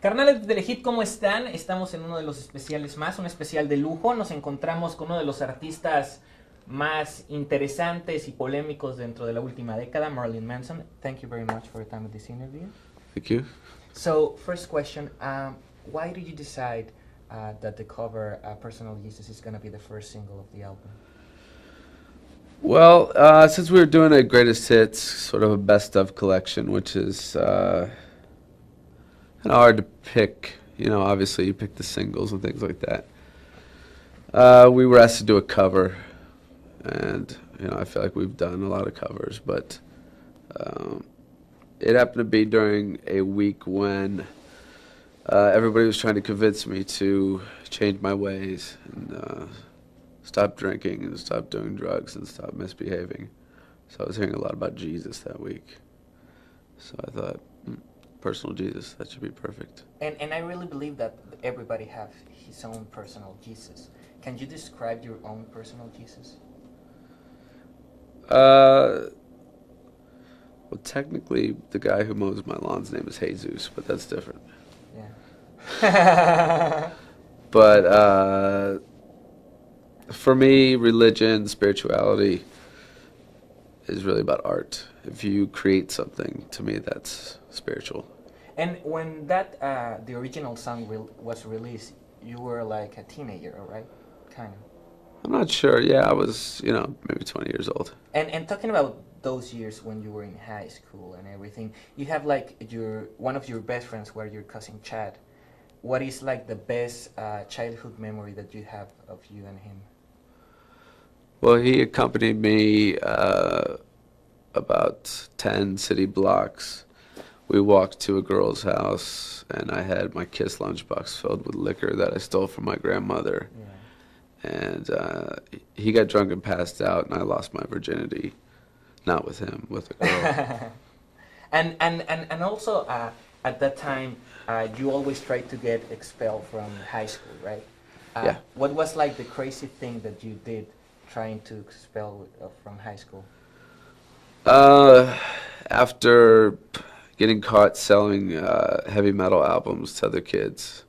Carnales de Telehit, ¿cómo están? Estamos en uno de los especiales más, un especial de lujo. Nos encontramos con uno de los artistas más interesantes y polémicos dentro de la última década, Marilyn Manson. Thank you very much for your time with this interview. Thank you. So, first question, why did you decide that the cover, Personal Jesus, is going to be the first single of the album? Well, since we were doing a greatest hits, sort of a best of collection, which is kind of hard to pick. You know, obviously you pick the singles and things like that. We were asked to do a cover, and you know, I feel like we've done a lot of covers, but it happened to be during a week when everybody was trying to convince me to change my ways and stop drinking and stop doing drugs and stop misbehaving. So I was hearing a lot about Jesus that week. So I thought, personal Jesus, that should be perfect. And I really believe that everybody has his own personal Jesus. Can you describe your own personal Jesus? Well, technically, the guy who mows my lawn's name is Jesus, but that's different. Yeah. But for me, religion, spirituality is really about art. If you create something, to me, that's spiritual. And when that the original song was released, you were like a teenager, right? Kind of. I'm not sure. Yeah, I was, you know, maybe 20 years old. And talking about those years when you were in high school and everything, you have like one of your best friends were your cousin Chad. What is like the best childhood memory that you have of you and him? Well, he accompanied me about 10 city blocks. We walked to a girl's house, and I had my Kiss lunchbox filled with liquor that I stole from my grandmother. Yeah. And he got drunk and passed out, and I lost my virginity. Not with him, with a girl. and also at that time, you always tried to get expelled from high school, right? Yeah. What was like the crazy thing that you did trying to expel from high school? After getting caught selling heavy metal albums to other kids,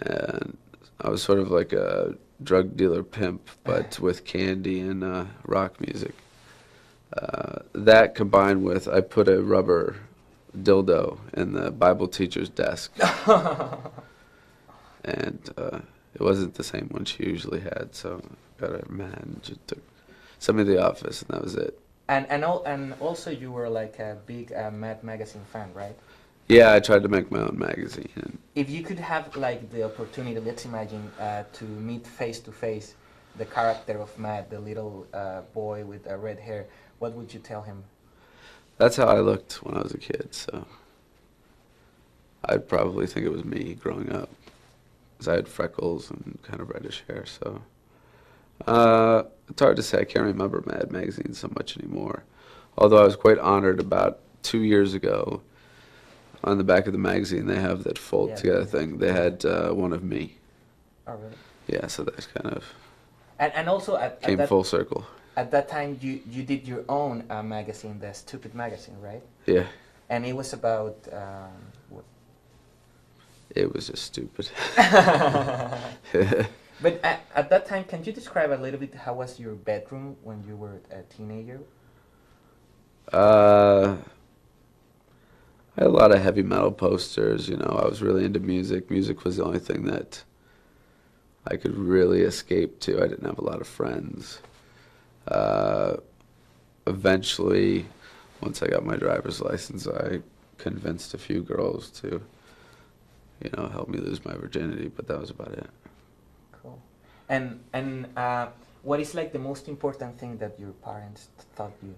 and I was sort of like a drug dealer pimp, but with candy and rock music. That combined with, I put a rubber dildo in the Bible teacher's desk. And it wasn't the same one she usually had, so I got her mad and just took somebody to the office, and that was it. And also you were like a big Mad Magazine fan, right? Yeah, I tried to make my own magazine. And if you could have like the opportunity, let's imagine, to meet face to face the character of Mad, the little boy with red hair, what would you tell him? That's how I looked when I was a kid, so I'd probably think it was me growing up, because I had freckles and kind of reddish hair, so it's hard to say. I can't remember Mad Magazine so much anymore, although I was quite honored about 2 years ago. On the back of the magazine, they have that fold together thing. They had one of me. Oh, really? Yeah, so that's kind of and also came full circle. At that time, you did your own magazine, the Stupid Magazine, right? Yeah. And it was about what? It was just stupid. But at that time, can you describe a little bit how was your bedroom when you were a teenager? I had a lot of heavy metal posters, you know. I was really into music. Music was the only thing that I could really escape to. I didn't have a lot of friends. Eventually, once I got my driver's license, I convinced a few girls to, you know, help me lose my virginity, but that was about it. Cool. And what is like the most important thing that your parents taught you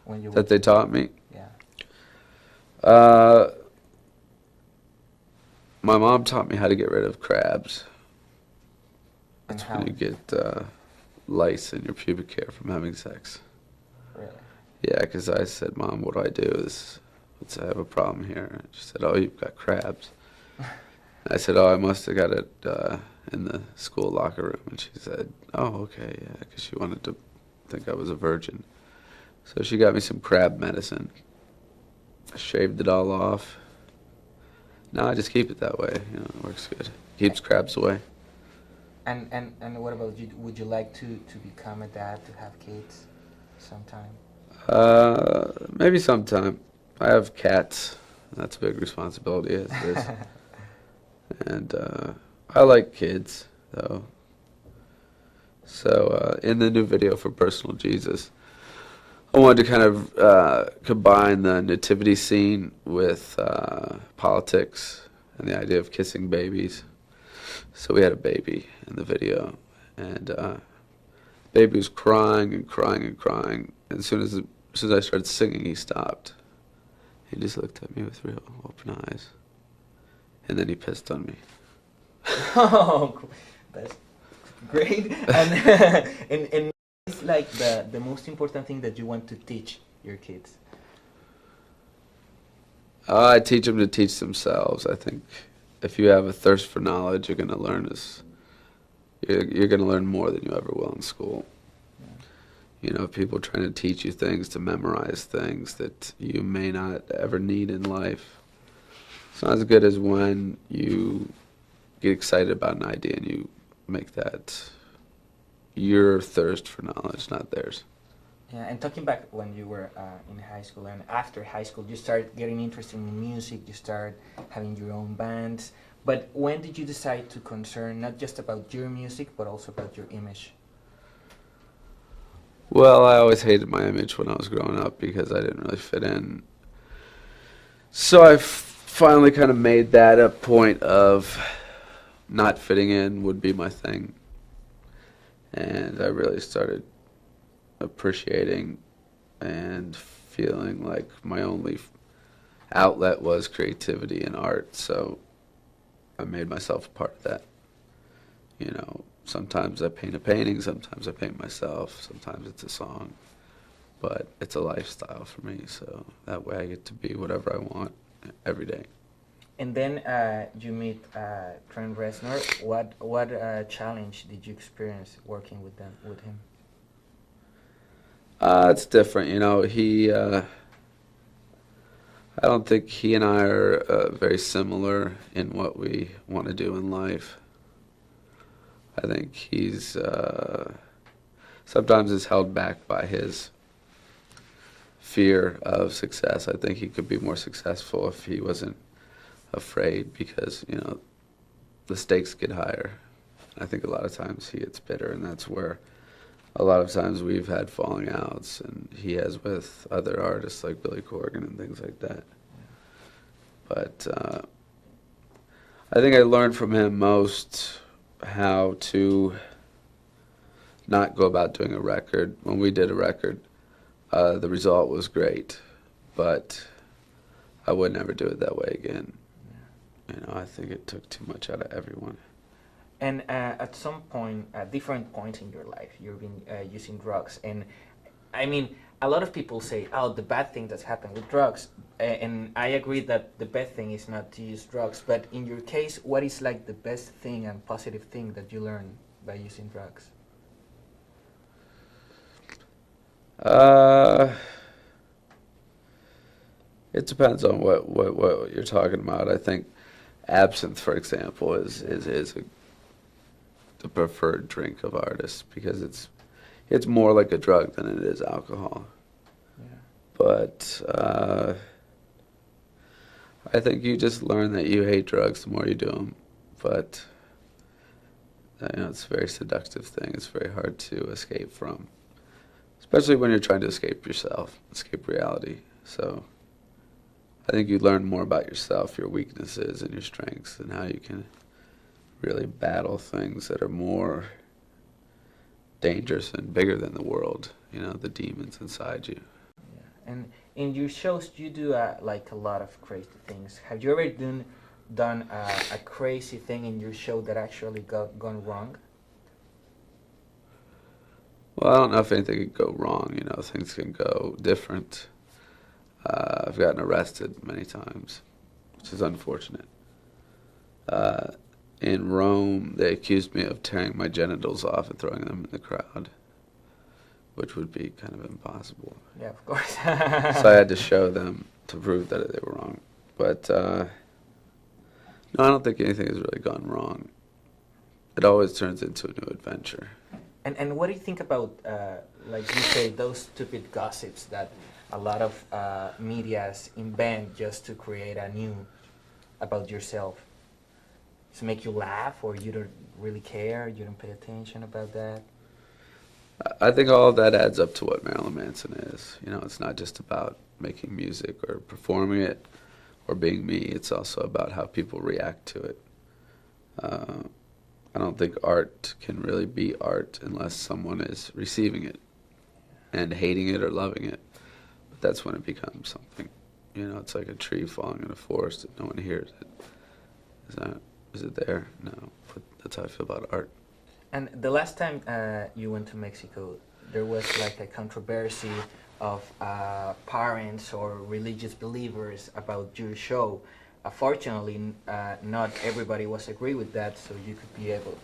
when you were? That they taught me? Yeah. My mom taught me how to get rid of crabs. And That's how? when you get lice in your pubic hair from having sex. Really? Yeah, because I said, Mom, what do I do? I have a problem here. And she said, oh, you've got crabs. I said, oh, I must have got it in the school locker room. And she said, oh, okay, yeah, because she wanted to think I was a virgin. So she got me some crab medicine. I shaved it all off, No, I just keep it that way. You know, it works good. Keeps crabs away. And what about you? Would you like to become a dad, to have kids sometime? Maybe sometime. I have cats. That's a big responsibility as it is. And I like kids, though. So in the new video for Personal Jesus, I wanted to kind of combine the nativity scene with politics and the idea of kissing babies. So we had a baby in the video, and baby was crying and crying and crying. And as soon as I started singing, he stopped. He just looked at me with real open eyes, and then he pissed on me. Oh, cool. That's great. And and it's like the most important thing that you want to teach your kids. I teach them to teach themselves. I think if you have a thirst for knowledge, you're going to learn you're going to learn more than you ever will in school. You know, people trying to teach you things, to memorize things that you may not ever need in life. It's not as good as when you get excited about an idea and you make that your thirst for knowledge, not theirs. Yeah, and talking back when you were in high school and after high school, you started getting interested in music, you started having your own bands. But when did you decide to concern not just about your music, but also about your image? Well, I always hated my image when I was growing up because I didn't really fit in. So I finally kind of made that a point of not fitting in would be my thing. And I really started appreciating and feeling like my only outlet was creativity and art. So I made myself a part of that. You know, sometimes I paint a painting, sometimes I paint myself, sometimes it's a song. But it's a lifestyle for me, so that way I get to be whatever I want every day. And then you meet Trent Reznor. What challenge did you experience working with him? It's different, you know. I don't think he and I are very similar in what we want to do in life. I think he's sometimes is held back by his fear of success. I think he could be more successful if he wasn't afraid, because, you know, the stakes get higher. I think a lot of times he gets bitter, and that's where a lot of times we've had falling outs, and he has with other artists like Billy Corgan and things like that. But I think I learned from him most how to not go about doing a record. When we did a record, the result was great, but I would never do it that way again. You know, I think it took too much out of everyone. And at some point, at different points in your life, you've been using drugs. And I mean, a lot of people say, oh, the bad thing that's happened with drugs. And I agree that the bad thing is not to use drugs. But in your case, what is like the best thing and positive thing that you learned by using drugs? It depends on what you're talking about. I think absinthe, for example, is the preferred drink of artists, because it's more like a drug than it is alcohol. Yeah. But I think you just learn that you hate drugs the more you do them. But you know, it's a very seductive thing. It's very hard to escape from, especially when you're trying to escape yourself, escape reality. So I think you learn more about yourself, your weaknesses and your strengths, and how you can really battle things that are more dangerous and bigger than the world, you know, the demons inside you. Yeah. And in your shows, you do like a lot of crazy things. Have you ever done a crazy thing in your show that actually gone wrong? Well, I don't know if anything could go wrong, you know, things can go different. I've gotten arrested many times, which is unfortunate. In Rome, they accused me of tearing my genitals off and throwing them in the crowd, which would be kind of impossible. Yeah, of course. So I had to show them to prove that they were wrong. But No, I don't think anything has really gone wrong. It always turns into a new adventure. And what do you think about, like you say, those stupid gossips that a lot of medias invent just to create a new about yourself? To make you laugh, or you don't really care, you don't pay attention about that? I think all of that adds up to what Marilyn Manson is. You know, it's not just about making music or performing it or being me. It's also about how people react to it. I don't think art can really be art unless someone is receiving it and hating it or loving it. But that's when it becomes something. You know, it's like a tree falling in a forest and no one hears it. Is it there? No. But that's how I feel about art. And the last time you went to Mexico, there was like a controversy of parents or religious believers about your show. Fortunately, not everybody was agree with that, so you could be able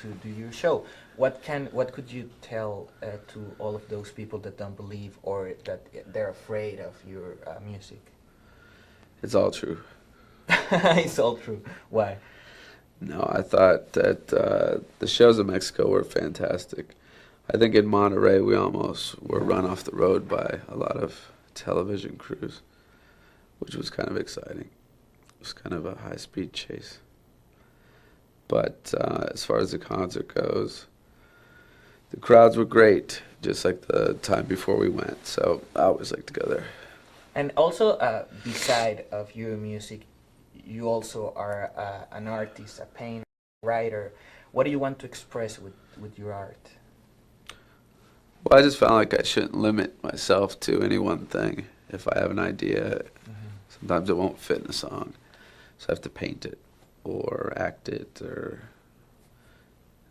to do your show. What could you tell to all of those people that don't believe or that they're afraid of your music? It's all true. It's all true. Why? No, I thought that the shows in Mexico were fantastic. I think in Monterey we almost were run off the road by a lot of television crews, which was kind of exciting. It was kind of a high-speed chase. But as far as the concert goes, the crowds were great, just like the time before we went. So I always like to go there. And also, beside of your music, you also are an artist, a painter, writer. What do you want to express with your art? Well, I just found like I shouldn't limit myself to any one thing. If I have an idea, sometimes it won't fit in a song. So I have to paint it or act it or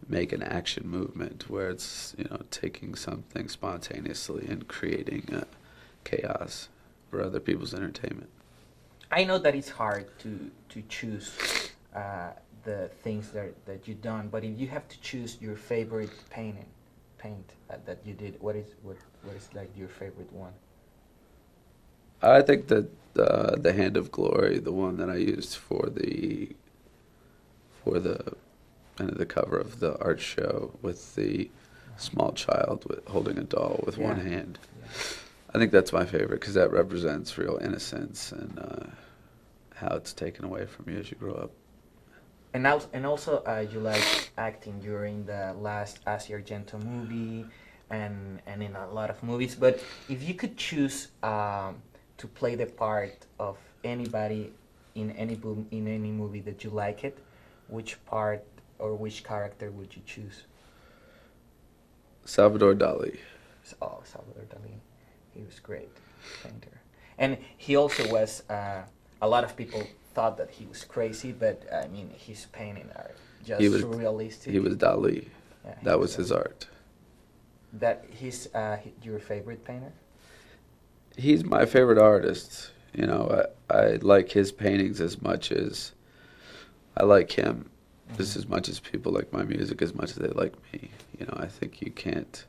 make an action movement where it's, you know, taking something spontaneously and creating chaos for other people's entertainment. I know that it's hard to choose the things that you've done, but if you have to choose your favorite paint that you did, what is like your favorite one? I think that the Hand of Glory, the one that I used for the cover of the art show with the small child holding a doll with one hand. Yeah. I think that's my favorite because that represents real innocence and how it's taken away from you as you grow up. And also you like acting during the last Asia Argento movie and in a lot of movies. But if you could choose to play the part of anybody in any movie that you like it, which part or which character would you choose? Salvador Dali. Oh, Salvador Dali. He was great painter. And he also was, a lot of people thought that he was crazy, but I mean, his painting are just surrealistic. He was Dali. Yeah, that was his art. That he's your favorite painter? He's my favorite artist. You know, I like his paintings as much as I like him. Just as much as people like my music as much as they like me. You know, I think you can't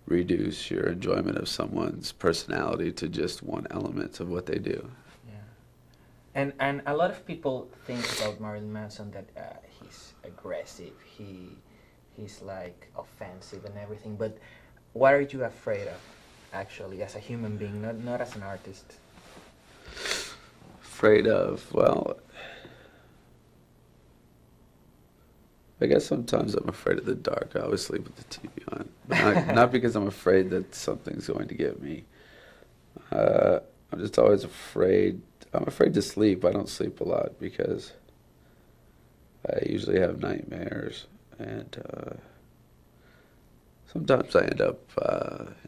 reduce your enjoyment of someone's personality to just one element of what they do. Yeah. And a lot of people think about Marilyn Manson that he's aggressive, he's like offensive and everything, but what are you afraid of, actually, as a human being, not as an artist? Afraid of, well, I guess sometimes I'm afraid of the dark. I always sleep with the TV on. But not because I'm afraid that something's going to get me. I'm just always afraid. I'm afraid to sleep. I don't sleep a lot because I usually have nightmares. And sometimes I end up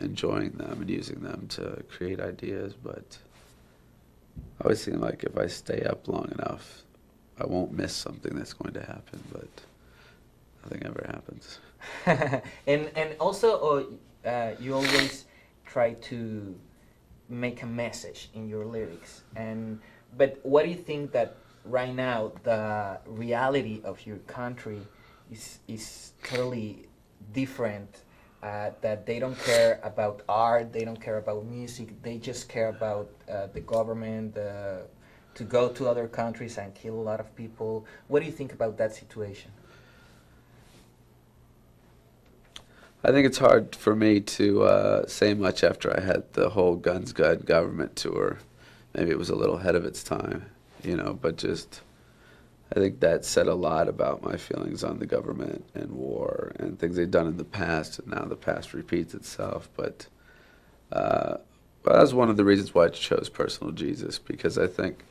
enjoying them and using them to create ideas. But I always seem like if I stay up long enough, I won't miss something that's going to happen. But nothing ever happens. and also, you always try to make a message in your lyrics. But what do you think that right now the reality of your country is totally different? That they don't care about art, they don't care about music, they just care about the government, to go to other countries and kill a lot of people. What do you think about that situation? I think it's hard for me to say much after I had the whole Guns Gun government tour. Maybe it was a little ahead of its time, you know, but just I think that said a lot about my feelings on the government and war and things they've done in the past, and now the past repeats itself. But that's one of the reasons why I chose Personal Jesus, because I think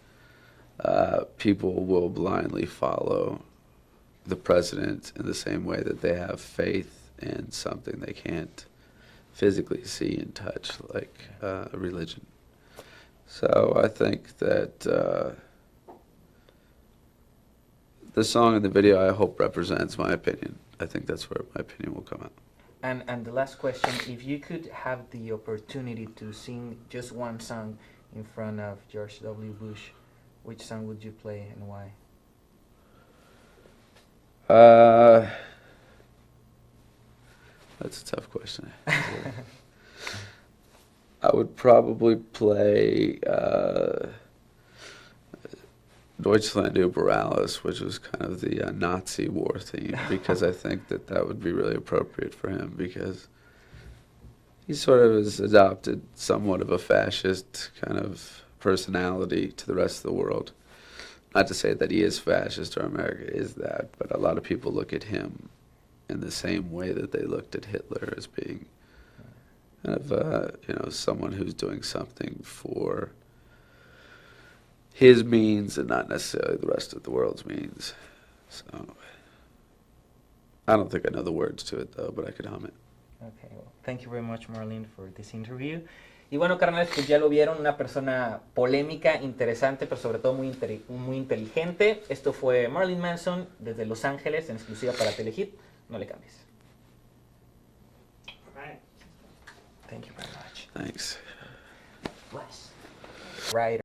people will blindly follow the president in the same way that they have faith in something they can't physically see and touch, like a religion. So I think that the song and the video, I hope, represents my opinion. I think that's where my opinion will come out. And the last question, if you could have the opportunity to sing just one song in front of George W. Bush, which song would you play and why? That's a tough question. I would probably play Deutschland über alles, which was kind of the Nazi war theme, because I think that that would be really appropriate for him, because he sort of has adopted somewhat of a fascist kind of personality to the rest of the world. Not to say that he is fascist or America is that, but a lot of people look at him in the same way that they looked at Hitler, as being kind of, you know, someone who's doing something for his means and not necessarily the rest of the world's means. So I don't think I know the words to it, though, but I could hum it. Okay, well, thank you very much, Marilyn, for this interview. Y bueno, carnales, pues ya lo vieron, una persona polémica, interesante, pero sobre todo muy inteligente. Esto fue Marilyn Manson desde Los Ángeles, en exclusiva para Telehit. No le cambies. Right. Thank you very much. Thanks. Bless. Right.